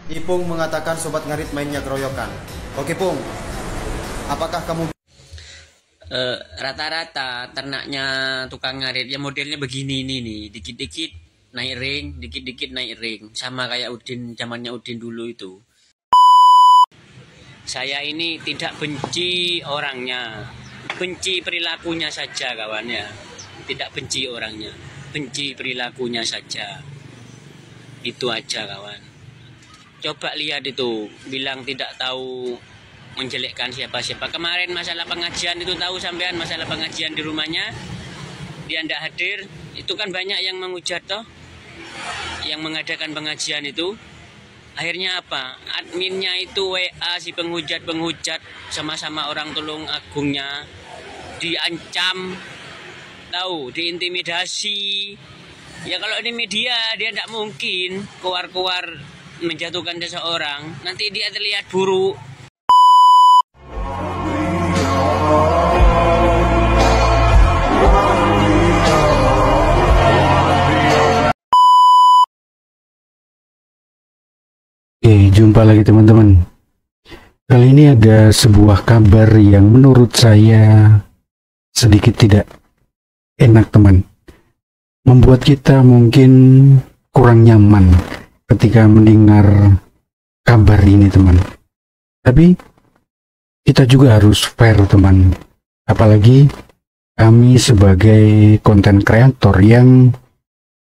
Ipung mengatakan Sobat Ngarit mainnya keroyokan. Oke Pung, apakah kamu... Rata-rata ternaknya tukang ngarit ya modelnya begini ini nih, dikit-dikit naik ring, dikit-dikit naik ring, sama kayak Udin, zamannya Udin dulu itu. Saya ini tidak benci orangnya, benci perilakunya saja kawan ya, tidak benci orangnya, benci perilakunya saja, itu aja kawan. Coba lihat itu, bilang tidak tahu menjelekkan siapa-siapa. Kemarin masalah pengajian itu tahu sampean, masalah pengajian di rumahnya, dia tidak hadir, itu kan banyak yang menghujat toh, yang mengadakan pengajian itu. Akhirnya apa? Adminnya itu WA si penghujat sama-sama orang Tulung Agungnya diancam, tahu, diintimidasi. Ya kalau ini media dia tidak mungkin keluar-keluar menjatuhkan seseorang, nanti dia terlihat buruk. Oke, jumpa lagi teman-teman. Kali ini ada sebuah kabar yang menurut saya sedikit tidak enak teman. Membuat kita mungkin kurang nyaman ketika mendengar kabar ini teman. Tapi kita juga harus fair teman. Apalagi kami sebagai konten kreator yang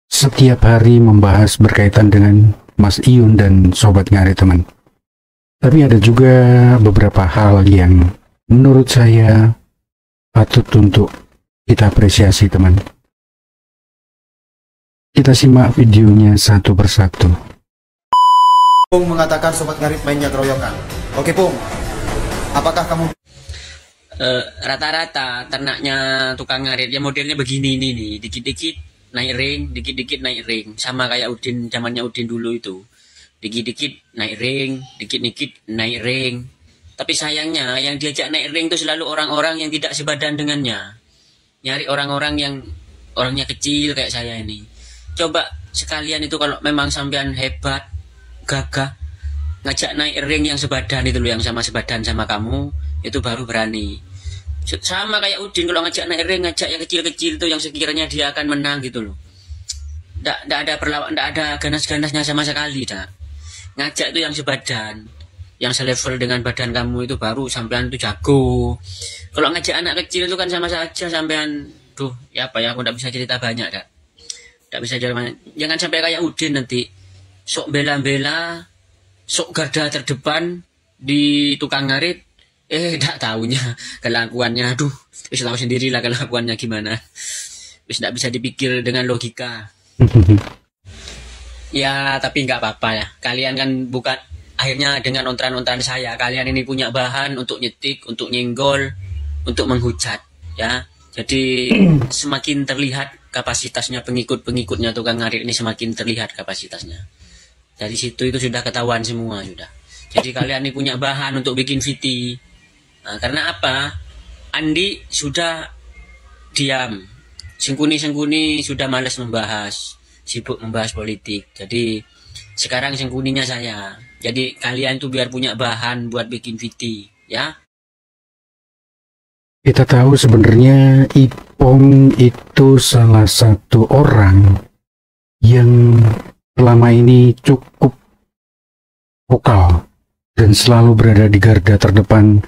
setiap hari membahas berkaitan dengan Mas Iyun dan Sobat Ngarit teman. Tapi ada juga beberapa hal yang menurut saya patut untuk kita apresiasi teman. Kita simak videonya satu persatu. Pung mengatakan Sobat Ngarit mainnya keroyokan. Oke Pung, apakah kamu... Rata-rata ternaknya tukang ngarit ya modelnya begini ini nih, dikit-dikit naik ring, dikit-dikit naik ring, sama kayak Udin, zamannya Udin dulu itu, dikit-dikit naik ring, dikit-dikit naik ring. Tapi sayangnya yang diajak naik ring itu selalu orang-orang yang tidak sebadan dengannya, nyari orang-orang yang orangnya kecil kayak saya ini. Coba sekalian itu kalau memang sampean hebat, gagah, ngajak naik ring yang sebadan itu loh, yang sama sebadan sama kamu, itu baru berani. Sama kayak Udin, kalau ngajak naik ring, ngajak yang kecil-kecil itu yang sekiranya dia akan menang gitu loh. Nggak ada perlawan, nggak ada ganas-ganasnya sama sekali dah. Ngajak itu yang sebadan, yang selevel dengan badan kamu, itu baru sampean itu jago. Kalau ngajak anak kecil itu kan sama saja sampean, duh ya apa ya, aku nggak bisa cerita banyak dah. Nggak bisa cerita banyak. Jangan sampai kayak Udin nanti, sok bela-bela, sok garda terdepan di tukang ngarit. Tidak tahunya kelakuannya, aduh, bisa tahu sendirilah kelakuannya gimana. Tidak bisa dipikir dengan logika. Ya, tapi nggak apa-apa ya. Kalian kan bukan, akhirnya dengan ontran-ontran saya, kalian ini punya bahan untuk nyetik, untuk nyenggol, untuk menghujat, ya. Jadi semakin terlihat kapasitasnya pengikut-pengikutnya tukang ngarit ini, semakin terlihat kapasitasnya. Dari situ itu sudah ketahuan semua sudah. Jadi kalian ini punya bahan untuk bikin VT. Nah, karena apa? Andi sudah diam, Sengkuni sudah malas membahas, sibuk membahas politik. Jadi sekarang sengkuninya saya. Jadi kalian tuh biar punya bahan buat bikin VT, ya. Kita tahu sebenarnya Ipong itu salah satu orang yang selama ini cukup vokal dan selalu berada di garda terdepan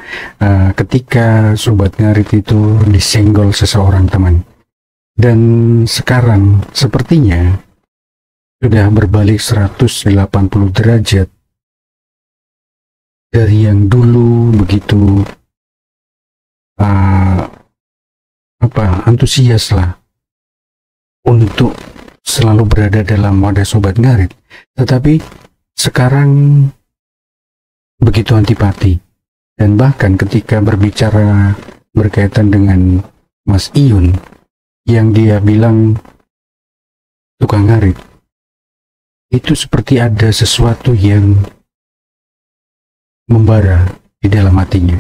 ketika Sobat Ngarit itu disenggol seseorang teman. Dan sekarang sepertinya sudah berbalik 180 derajat dari yang dulu begitu antusias lah untuk selalu berada dalam wadah Sobat Ngarit, tetapi sekarang begitu antipati. Dan bahkan ketika berbicara berkaitan dengan Mas Iyun, yang dia bilang tukang ngarit, itu seperti ada sesuatu yang membara di dalam hatinya.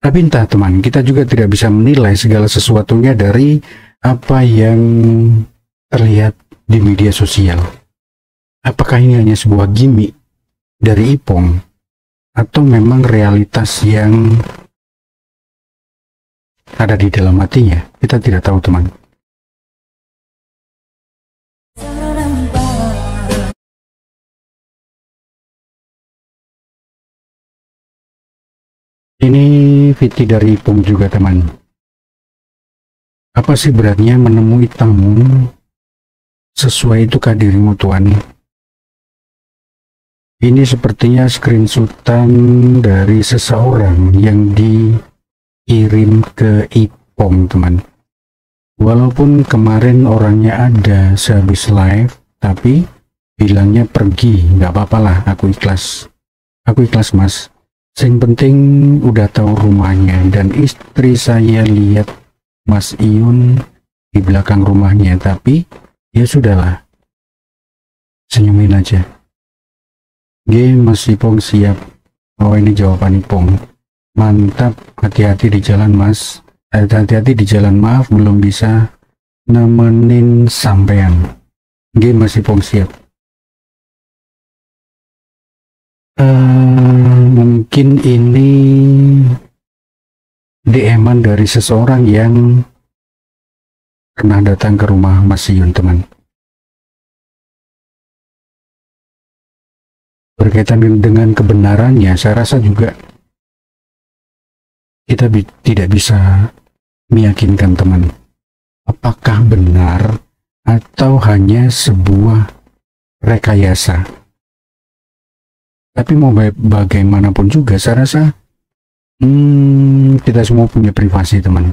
Tapi entah teman, kita juga tidak bisa menilai segala sesuatunya dari apa yang terlihat di media sosial. Apakah ini hanya sebuah gimmick dari Ipong atau memang realitas yang ada di dalam hatinya, kita tidak tahu teman. Ini Viti dari Ipong juga teman. Apa sih beratnya menemui tamu sesuai itu kah dirimu Tuhan? Ini sepertinya screenshotan dari seseorang yang dikirim ke Ipong teman. Walaupun kemarin orangnya ada sehabis live, tapi bilangnya pergi, nggak apa-apa lah, aku ikhlas mas. Yang penting udah tahu rumahnya, dan istri saya lihat Mas Iyun di belakang rumahnya, tapi ya sudahlah, senyumin aja. Mas Ipong siap. Oh, ini jawaban Ipong. Mantap, hati-hati di jalan mas. Hati-hati di jalan, maaf belum bisa nemenin sampean. Mas Ipong siap. Mungkin ini DM-an dari seseorang yang pernah datang ke rumah Mas Iyun teman. Berkaitan dengan kebenarannya, saya rasa juga kita tidak bisa meyakinkan teman apakah benar atau hanya sebuah rekayasa. Tapi mau bagaimanapun juga, saya rasa kita semua punya privasi teman.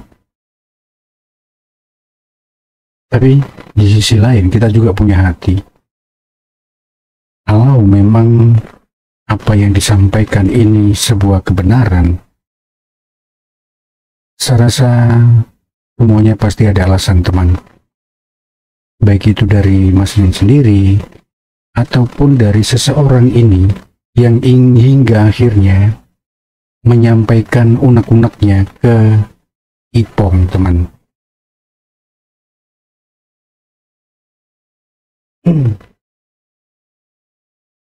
Tapi di sisi lain kita juga punya hati. Kalau memang apa yang disampaikan ini sebuah kebenaran, saya rasa semuanya pasti ada alasan teman. Baik itu dari Mas Iyun sendiri ataupun dari seseorang ini yang hingga akhirnya menyampaikan unek-uneknya ke Ipong teman.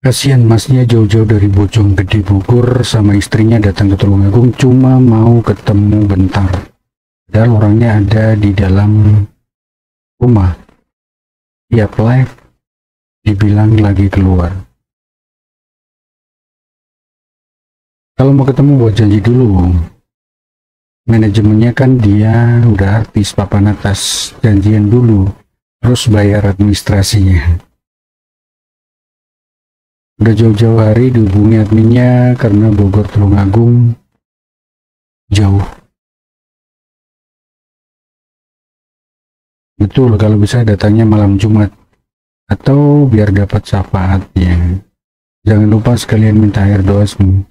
Kasihan masnya jauh-jauh dari Bojonggede Bogor sama istrinya datang ke Tulungagung cuma mau ketemu bentar. Padahal orangnya ada di dalam rumah. Tiap live dibilang lagi keluar. Kalau mau ketemu buat janji dulu. Manajemennya kan dia udah artis papan atas, janjian dulu. Terus bayar administrasinya. Udah jauh-jauh hari dihubungi adminnya karena Bogor Tulungagung jauh. Betul, kalau bisa datangnya malam Jumat atau biar dapat syafaatnya. Jangan lupa sekalian minta air doa semua.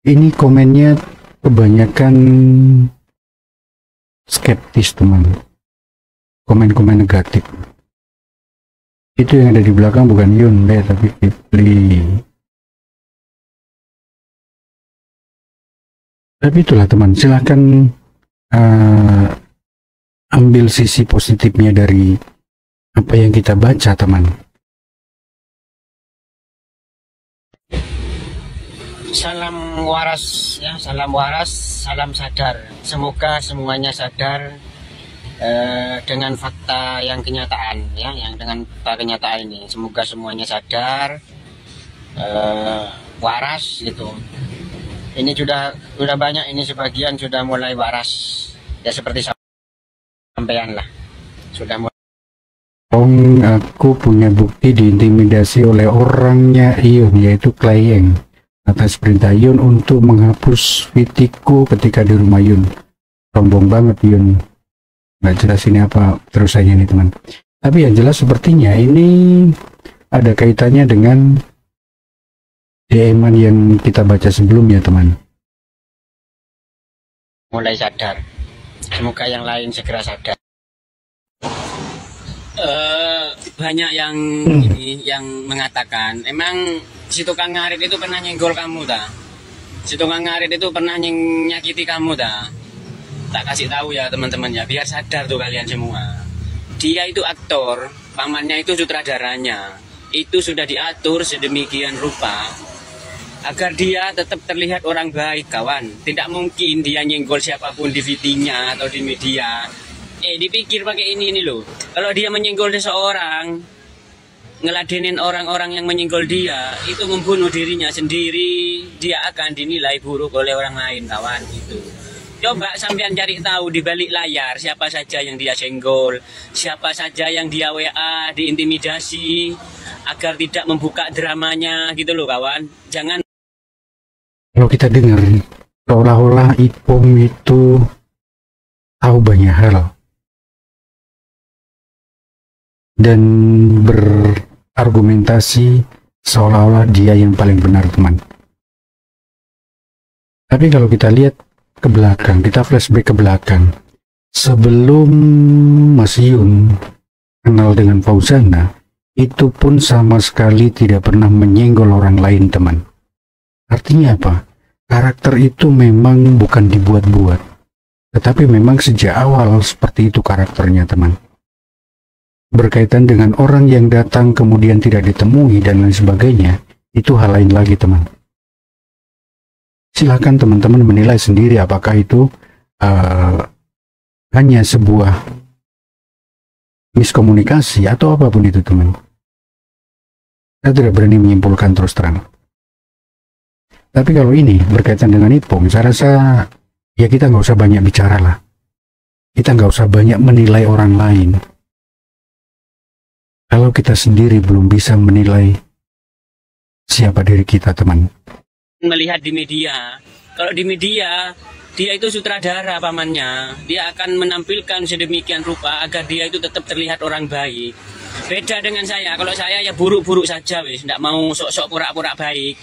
Ini komennya kebanyakan skeptis teman. Komen-komen negatif. Itu yang ada di belakang bukan Yun tapi Kipli. Tapi itulah teman, silahkan ambil sisi positifnya dari apa yang kita baca teman. Salam waras ya, salam waras, salam sadar. Semoga semuanya sadar dengan fakta yang kenyataan ya, yang dengan fakta kenyataan ini. Semoga semuanya sadar, waras gitu. Ini sudah banyak, ini sebagian sudah mulai waras ya, seperti sampean lah sudah mulai. Aku punya bukti diintimidasi oleh orangnya Iyun, yaitu klien, atas perintah Yun untuk menghapus VT-ku ketika di rumah Yun. Sombong banget Yun. Nggak jelas ini apa terusannya nih teman. Tapi yang jelas sepertinya ini ada kaitannya dengan DM-an yang kita baca sebelumnya teman. Mulai sadar. Semoga yang lain segera sadar. Banyak yang ini yang mengatakan emang si tukang ngarit itu pernah nyenggol kamu ta? Si tukang ngarit itu pernah nyakiti kamu ta? Tak kasih tahu ya teman-teman ya, biar sadar tuh kalian semua. Dia itu aktor, pamannya itu sutradaranya. Itu sudah diatur sedemikian rupa agar dia tetap terlihat orang baik, kawan. Tidak mungkin dia nyenggol siapapun di VT-nya atau di media. Dipikir pakai ini loh. Kalau dia menyenggol seseorang, ngeladenin orang-orang yang menyenggol dia, itu membunuh dirinya sendiri. Dia akan dinilai buruk oleh orang lain, kawan. Gitu. Coba sampean cari tahu di balik layar siapa saja yang dia senggol, siapa saja yang dia WA, diintimidasi, agar tidak membuka dramanya, gitu loh, kawan. Jangan. Kalau kita dengar seolah-olah Ipong itu tahu banyak hal dan berargumentasi seolah-olah dia yang paling benar, teman. Tapi kalau kita lihat ke belakang, kita flashback ke belakang, sebelum Mas Yun kenal dengan Fauzana, itu pun sama sekali tidak pernah menyenggol orang lain, teman. Artinya apa? Karakter itu memang bukan dibuat-buat, tetapi memang sejak awal seperti itu karakternya, teman. Berkaitan dengan orang yang datang kemudian tidak ditemui dan lain sebagainya, itu hal lain lagi, teman. Silakan teman-teman menilai sendiri apakah itu hanya sebuah miskomunikasi atau apapun itu, teman. Saya tidak berani menyimpulkan terus terang. Tapi kalau ini berkaitan dengan Ipong, saya rasa ya kita nggak usah banyak bicara lah. Kita nggak usah banyak menilai orang lain. Kalau kita sendiri belum bisa menilai siapa diri kita, teman. Melihat di media, kalau di media dia itu sutradara pamannya, dia akan menampilkan sedemikian rupa agar dia itu tetap terlihat orang baik. Beda dengan saya, kalau saya ya buruk-buruk saja, wis, nggak mau sok-sok pura-pura baik.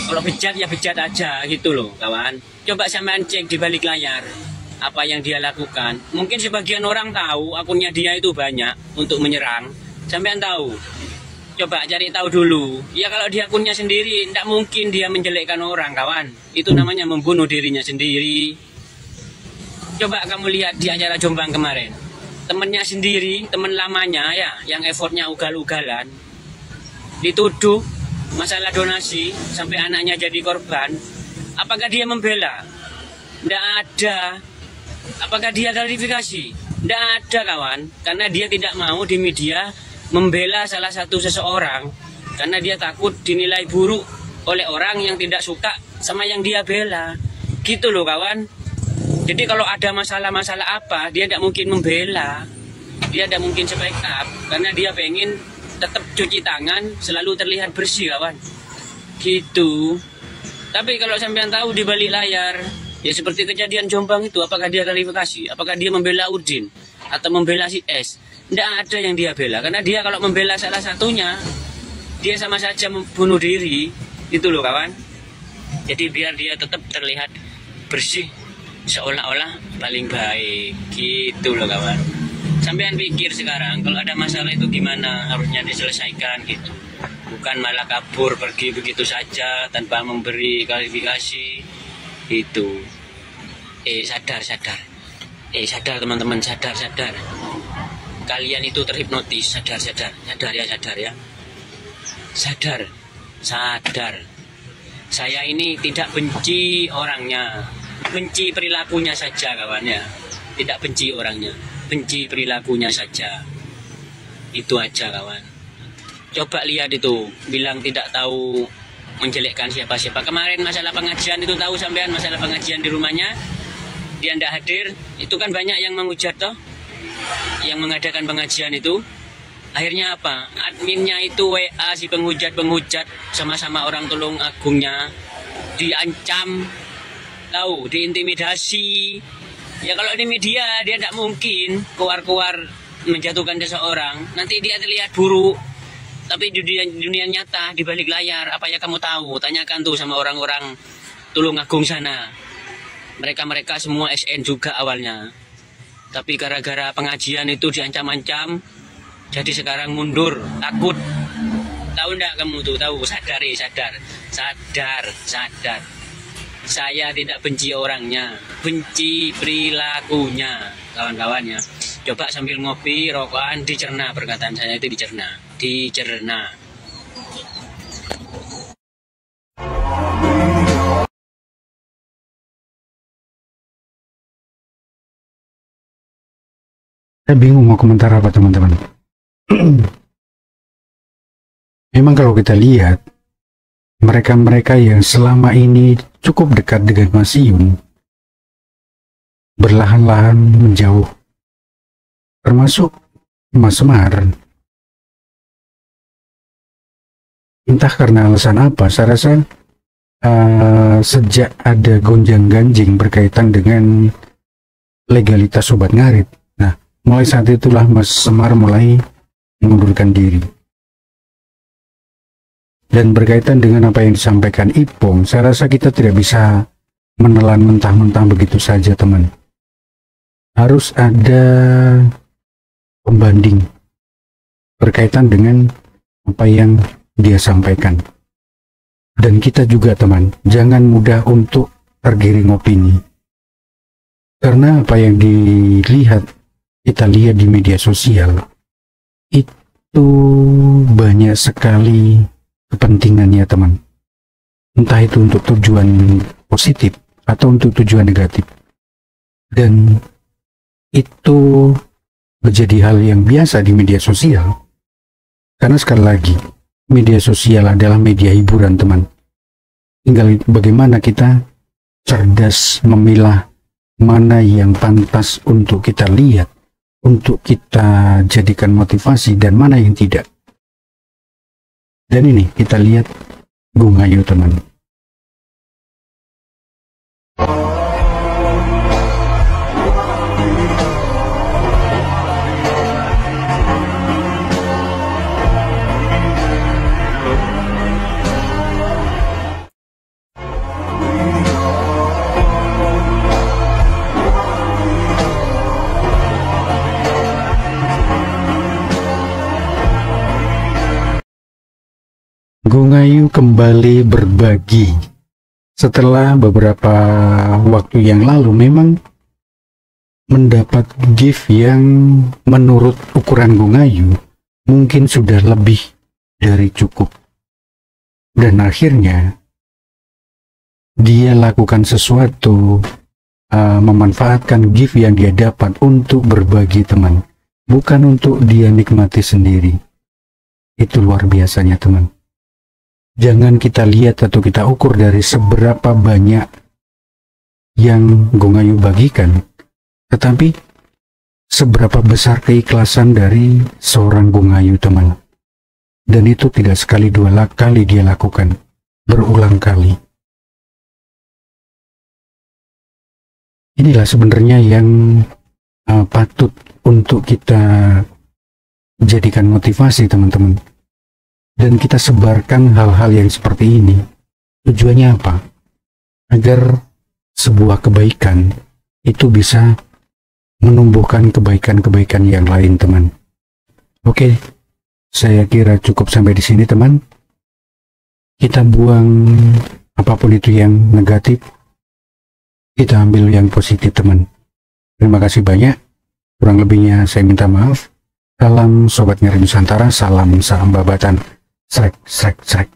Kalau bejat ya bejat aja, gitu loh, kawan. Coba sampean cek di balik layar apa yang dia lakukan. Mungkin sebagian orang tahu akunnya dia itu banyak untuk menyerang. Sampean tahu? Coba cari tahu dulu. Ya kalau di akunnya sendiri, tidak mungkin dia menjelekkan orang, kawan. Itu namanya membunuh dirinya sendiri. Coba kamu lihat di acara Jombang kemarin. Temennya sendiri, temen lamanya ya, yang effortnya ugal-ugalan, dituduh masalah donasi sampai anaknya jadi korban. Apakah dia membela? Tidak ada. Apakah dia klarifikasi? Tidak ada, kawan. Karena dia tidak mau di media membela salah satu seseorang, karena dia takut dinilai buruk oleh orang yang tidak suka sama yang dia bela. Gitu loh, kawan. Jadi kalau ada masalah-masalah apa, dia tidak mungkin membela, dia tidak mungkin speak up, karena dia pengen tetap cuci tangan, selalu terlihat bersih, kawan. Gitu. Tapi kalau sampean tahu di balik layar, ya seperti kejadian Jombang itu, apakah dia klarifikasi? Apakah dia membela Udin atau membela si S? Tidak ada yang dia bela, karena dia kalau membela salah satunya, dia sama saja membunuh diri. Itu loh, kawan. Jadi biar dia tetap terlihat bersih, seolah-olah paling baik. Gitu loh, kawan. Sampean pikir sekarang kalau ada masalah itu gimana harusnya diselesaikan, gitu. Bukan malah kabur pergi begitu saja tanpa memberi klarifikasi. Itu sadar teman-teman, sadar. Kalian itu terhipnotis, sadar ya. Sadar. Saya ini tidak benci orangnya, benci perilakunya saja, kawan ya. Tidak benci orangnya, benci perilakunya saja. Itu aja, kawan. Coba lihat itu, bilang tidak tahu menjelekkan siapa-siapa. Kemarin masalah pengajian itu, tahu sampean masalah pengajian di rumahnya, dia tidak hadir, itu kan banyak yang menghujat toh, yang mengadakan pengajian itu. Akhirnya apa? Adminnya itu WA si penghujat sama-sama orang Tulung Agungnya, diancam, tahu, diintimidasi. Ya kalau di media dia tidak mungkin keluar menjatuhkan seseorang, nanti dia terlihat buruk. Tapi di dunia nyata, di balik layar, apa ya kamu tahu? Tanyakan tuh sama orang-orang Tulung Agung sana. Mereka semua SN juga awalnya. Tapi gara-gara pengajian itu diancam-ancam, jadi sekarang mundur, takut. Tahu enggak kamu tuh? Tahu, sadar. Saya tidak benci orangnya, benci perilakunya, kawan-kawannya. Coba sambil ngopi, rokokan, dicerna perkataan saya itu, dicerna. Saya bingung mau komentar apa teman-teman. Memang kalau kita lihat, mereka-mereka yang selama ini cukup dekat dengan Mas Iyun, berlahan-lahan menjauh. Termasuk Mas Semar. Entah karena alasan apa, saya rasa sejak ada gonjang-ganjing berkaitan dengan legalitas Sobat Ngarit. Nah, mulai saat itulah Mas Semar mulai mengundurkan diri. Dan berkaitan dengan apa yang disampaikan Ipong, saya rasa kita tidak bisa menelan mentah-mentah begitu saja, teman. Harus ada pembanding berkaitan dengan apa yang dia sampaikan. Dan kita juga, teman, jangan mudah untuk tergiring opini. Karena apa yang kita lihat di media sosial, itu banyak sekali kepentingannya, teman. Entah itu untuk tujuan positif atau untuk tujuan negatif. Dan itu menjadi hal yang biasa di media sosial. Karena sekali lagi, media sosial adalah media hiburan, teman. Tinggal bagaimana kita cerdas memilah mana yang pantas untuk kita lihat, untuk kita jadikan motivasi, dan mana yang tidak. Dan ini kita lihat Gung Ayu, teman. Gung Ayu kembali berbagi setelah beberapa waktu yang lalu memang mendapat gift yang menurut ukuran Gung Ayu mungkin sudah lebih dari cukup, dan akhirnya dia lakukan sesuatu, memanfaatkan gift yang dia dapat untuk berbagi, teman, bukan untuk dia nikmati sendiri. Itu luar biasanya, teman. Jangan kita lihat atau kita ukur dari seberapa banyak yang Gung Ayu bagikan, tetapi seberapa besar keikhlasan dari seorang Gung Ayu, teman. Dan itu tidak sekali dua kali dia lakukan, berulang kali. Inilah sebenarnya yang patut untuk kita jadikan motivasi, teman-teman. Dan kita sebarkan hal-hal yang seperti ini. Tujuannya apa? Agar sebuah kebaikan itu bisa menumbuhkan kebaikan-kebaikan yang lain, teman. Oke, saya kira cukup sampai di sini, teman. Kita buang apapun itu yang negatif, kita ambil yang positif, teman. Terima kasih banyak. Kurang lebihnya saya minta maaf. Salam Sobat Ngarit Nusantara, salam babatan. Srek, srek, srek.